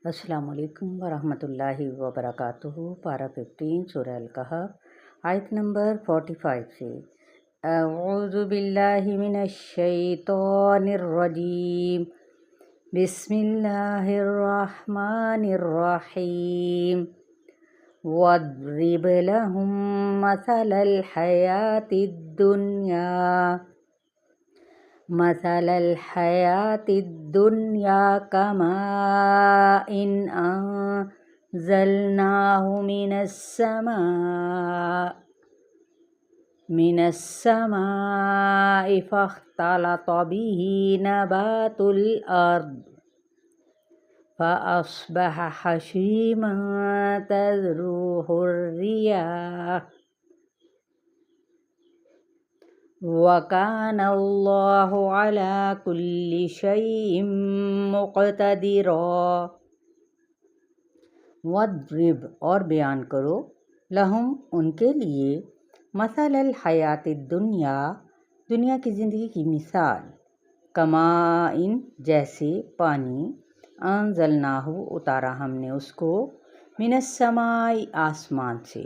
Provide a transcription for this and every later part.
अस्सलाम वालेकुम वरहमतुल्लाहि वबरकातुहू। पारा 15 सूरह अल-कहफ आयत नंबर 45 से। अऊज़ु बिल्लाहि मिनश शैतानिर रजीम। बिस्मिल्लाहिर रहमानिर रहीम। वद्रिब लहुम मसलल हयातिद दुनिया कमाइन अंज़लनाहु मिनस्समाइ फ़ख्तलत बिही नबातुल अर्द फ़अस्बह हशीमन तज़रुहुर रियाह वकान अल्लाहु अला कुल्लि शैइन मुक़तदिरा। वद्रिब और बयान करो, लहुम उनके लिए, मसलल हयातिद दुनिया दुनिया की ज़िंदगी की मिसाल, कमाइन जैसे पानी, अंज़लनाहु उतारा हमने उसको, मिनस्समाई आसमान से,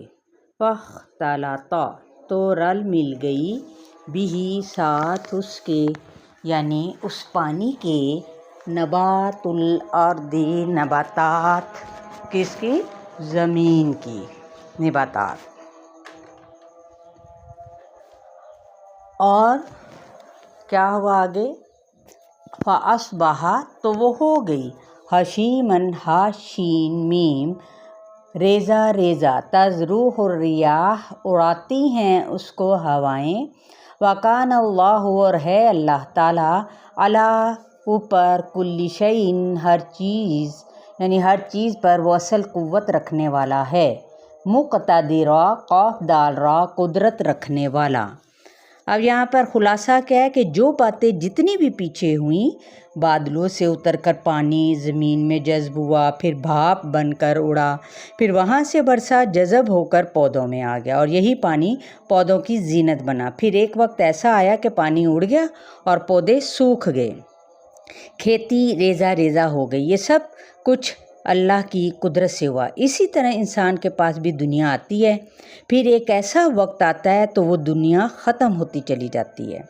फ़ख्तलता तो रल मिल गई, बिही साथ उसके यानी उस पानी के, नबातुल अर्दी नबातात किसकी, ज़मीन की नबातात। और क्या हुआ आगे, फ़अस्बहा तो वो हो गई, हशीमन हाशीन मीम रेज़ा रेज़ा, तज़रुहुर रियाह उड़ाती हैं उसको हवाएं, वकान अल्लाह और है अल्लाह ताला, अला ऊपर, कुल्ली शैइन हर चीज़ यानी हर चीज़ पर वो असल क़ुव्वत रखने वाला है, मुक़तदिरा क़ाफ दाल रा कुदरत रखने वाला। अब यहाँ पर ख़ुलासा क्या है कि जो बातें जितनी भी पीछे हुई, बादलों से उतरकर पानी ज़मीन में जज़्ब हुआ, फिर भाप बनकर उड़ा, फिर वहाँ से बरसा जज़ब होकर पौधों में आ गया और यही पानी पौधों की ज़ीनत बना। फिर एक वक्त ऐसा आया कि पानी उड़ गया और पौधे सूख गए, खेती रेज़ा रेज़ा हो गई। ये सब कुछ अल्लाह की कुदरत से हुआ। इसी तरह इंसान के पास भी दुनिया आती है, फिर एक ऐसा वक्त आता है तो वो दुनिया ख़त्म होती चली जाती है,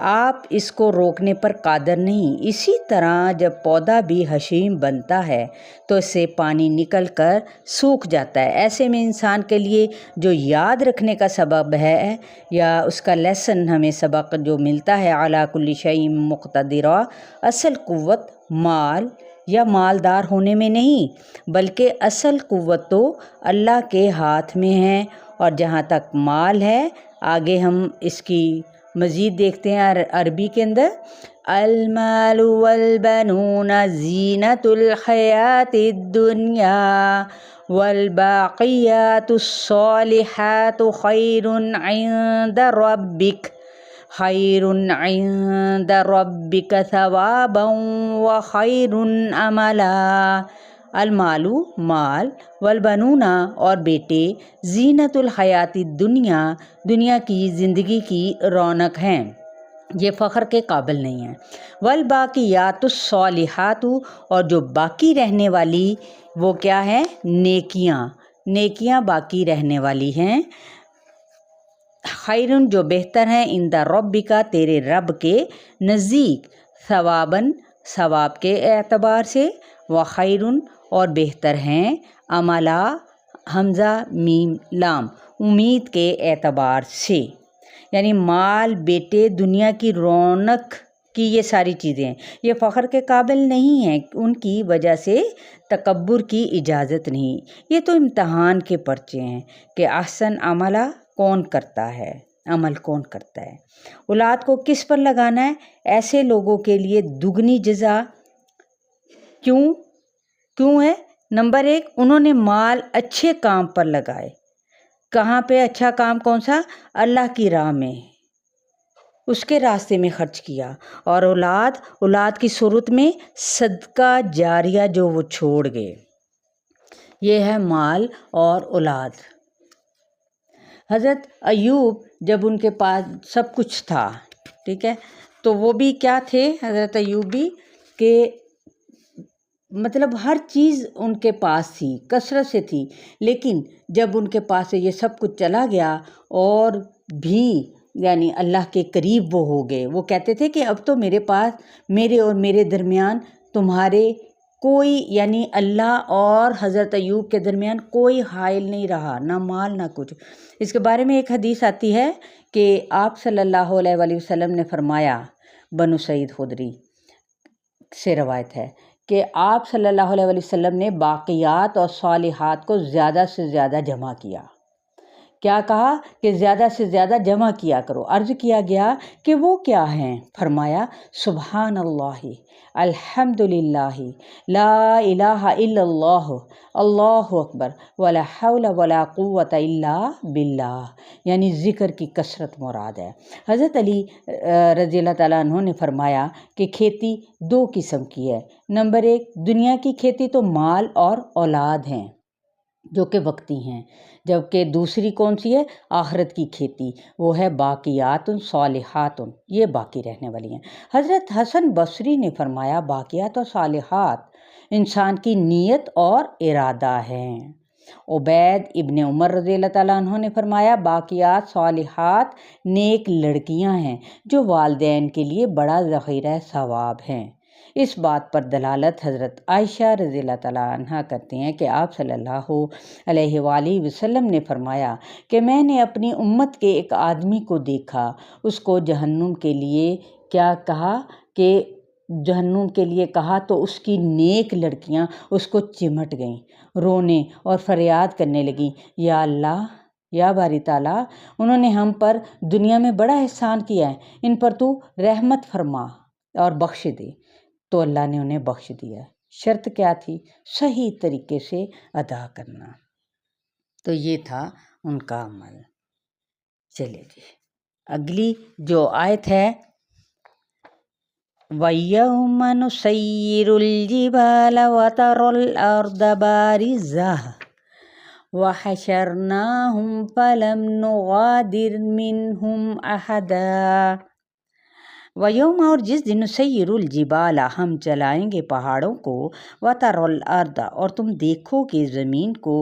आप इसको रोकने पर कादर नहीं। इसी तरह जब पौधा भी हशीम बनता है तो इससे पानी निकल कर सूख जाता है। ऐसे में इंसान के लिए जो याद रखने का सबब है या उसका लेसन हमें सबक जो मिलता है, अला कुल्ली शैइन मुक़तदिरा, असल क़ुव्वत माल या मालदार होने में नहीं, बल्कि असल क़ुव्वत तो अल्लाह के हाथ में है। और जहाँ तक माल है, आगे हम इसकी मज़ीद देखते हैं अरबी के अंदर, अल-मालु वल-बनूना ज़ीनतुल हयातिद दुनिया वल-बाक़ियातुस्सालिहातु खैरुन इंद रब्बिक सवाबन व खैरुन अमला। अलमालू माल, वलबनूना और बेटे, ज़ीनतुल हयाती दुनिया दुनिया की ज़िंदगी की रौनक हैं, ये फ़ख्र के काबिल नहीं है। वल बाक़ियातुस्सालिहातु और जो बाकी रहने वाली वो क्या है, नेकियां, नेकियां बाकी रहने वाली हैं, खैरुन जो बेहतर हैं, इंदा रब्बिका तेरे रब के नज़दीक, सवाबन सवाब के एतबार से, व खैरुन और बेहतर हैं, अमला हमज़ा मीम लाम उम्मीद के एतबार से। यानी माल, बेटे, दुनिया की रौनक की ये सारी चीज़ें ये फ़ख्र के काबिल नहीं हैं, उनकी वजह से तकब्बुर की इजाज़त नहीं। ये तो इम्तहान के पर्चे हैं कि अहसन अमला कौन करता है, अमल कौन करता है। औलाद को किस पर लगाना है, ऐसे लोगों के लिए दुगनी जज़ा क्यों है। नंबर 1, उन्होंने माल अच्छे काम पर लगाए। कहाँ पे अच्छा काम कौन सा, अल्लाह की राह में, उसके रास्ते में खर्च किया। और औलाद की सूरत में सदका जारिया जो वो छोड़ गए, ये है माल और औलाद। हज़रत अयूब जब उनके पास सब कुछ था, ठीक है, तो वो भी क्या थे हज़रत अयूब भी, कि مطلب ہر چیز ان کے پاس تھی، کثرت سے تھی، لیکن جب ان کے پاس سے یہ سب کچھ چلا گیا اور بھی یعنی اللہ کے قریب وہ ہو گئے، وہ کہتے تھے کہ اب تو میرے پاس میرے اور میرے درمیان تمہارے کوئی یعنی اللہ اور حضرت ایوب کے درمیان کوئی حائل نہیں رہا، نہ مال نہ کچھ۔ اس کے بارے میں ایک حدیث آتی ہے کہ آپ صلی اللہ علیہ وآلہ وسلم نے فرمایا، بنو سعید خدری سے روایت ہے کہ آپ صلی اللہ علیہ وآلہ وسلم نے باقیات اور صالحات کو زیادہ سے زیادہ جمع کیا۔ کیا کہا کہ زیادہ سے زیادہ جمع کیا کرو۔ عرض کیا گیا کہ وہ کیا ہیں؟ فرمایا سبحان اللہ، الحمد للہ، لا الہ الا اللہ، اللہ اکبر، ولا حول ولا قوت الا باللہ، یعنی ذکر کی کثرت مراد ہے۔ حضرت علی رضی اللہ تعالیٰ عنہ نے فرمایا کہ کھیتی دو قسم کی ہے۔ نمبر ایک، دنیا کی کھیتی تو مال اور اولاد ہیں جو کہ وقتی ہیں، جبکہ دوسری کون سی ہے؟ آخرت کی کھیتی، وہ ہے باقیات صالحات، یہ باقی رہنے والی ہیں۔ حضرت حسن بصری نے فرمایا باقیات اور صالحات انسان کی نیت اور ارادہ ہیں۔ عبید ابن عمر رضی اللہ تعالیٰ عنہ نے فرمایا باقیات صالحات نیک لڑکیاں ہیں جو والدین کے لیے بڑا ذخیرہ ثواب ہیں۔ اس بات پر دلالت حضرت عائشہ رضی اللہ تعالیٰ عنہ کرتے ہیں کہ آپ صلی اللہ علیہ وآلہ وسلم نے فرمایا کہ میں نے اپنی امت کے ایک آدمی کو دیکھا، اس کو جہنم کے لیے کیا کہا کہ جہنم کے لیے کہا تو اس کی نیک لڑکیاں اس کو چمٹ گئیں، رونے اور فریاد کرنے لگیں، یا اللہ، یا باری تعالیٰ، انہوں نے ہم پر دنیا میں بڑا احسان کیا ہے، ان پر تو رحمت فرما اور بخش دے۔ تو اللہ نے انہیں بخش دیا۔ شرط کیا تھی؟ صحیح طریقے سے ادا کرنا۔ تو یہ تھا ان کا عمل۔ چلے جی، اگلی جو آیت ہے، وَيَوْمَ نُسَيِّرُ الْجِبَالَ وَتَرَى الْأَرْضَ بَارِزَةً وَحَشَرْنَاهُمْ فَلَمْ نُغَادِرْ مِنْهُمْ أَحَدًا۔ وَيَوْمَ، اور جس دن نُسَيِّرُ الْجِبَالَ، ہم چلائیں گے پہاڑوں کو، وَتَرَى الْأَرْضَ، اور تم دیکھو گے زمین کو،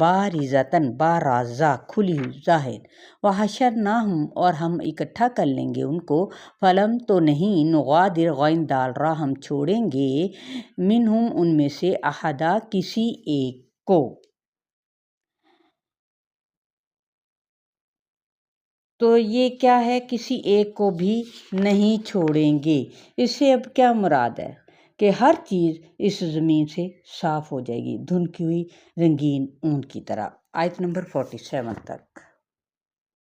بَارِزَةً، بارازہ، کھلی ہوئی، ظاہر، وَحَشَرْنَاهُمْ، اور ہم اکٹھا کر لیں گے ان کو، فلم تو نہیں، نغادر، غین ڈال رہا، ہم چھوڑیں گے، منہم، ان میں سے، احدا، کسی ایک کو۔ تو یہ کیا ہے؟ کسی ایک کو بھی نہیں چھوڑیں گے۔ اس سے اب کیا مراد ہے کہ ہر چیز اس زمین سے صاف ہو جائے گی، دھندکی ہوئی رنگین اون کی طرح۔ آیت نمبر 47 تک۔